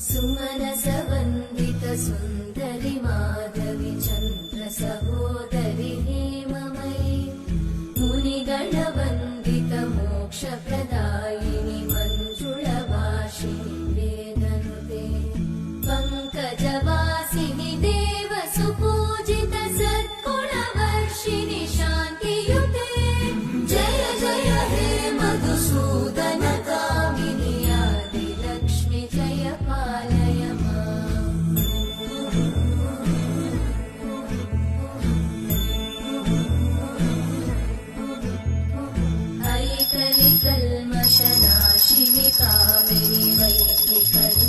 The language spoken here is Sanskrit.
सुमनसवन्दित सुन्दरि माधवि चन्द्र सहोदरि हेममयि मुनिगणवन्दित मोक्षप्रदायिनि मञ्जुळभाषिणि वेदनुते पङ्कजवासिनि देव सुपूजित सद्गुणवर्षिणि शान्तियुते जय जय हे मधुसूदन कामिनि आदिलक्ष्मि जय पालय माम् ऐकलिकल्मषनाशिनि कामिनि वैदिकरूपिणि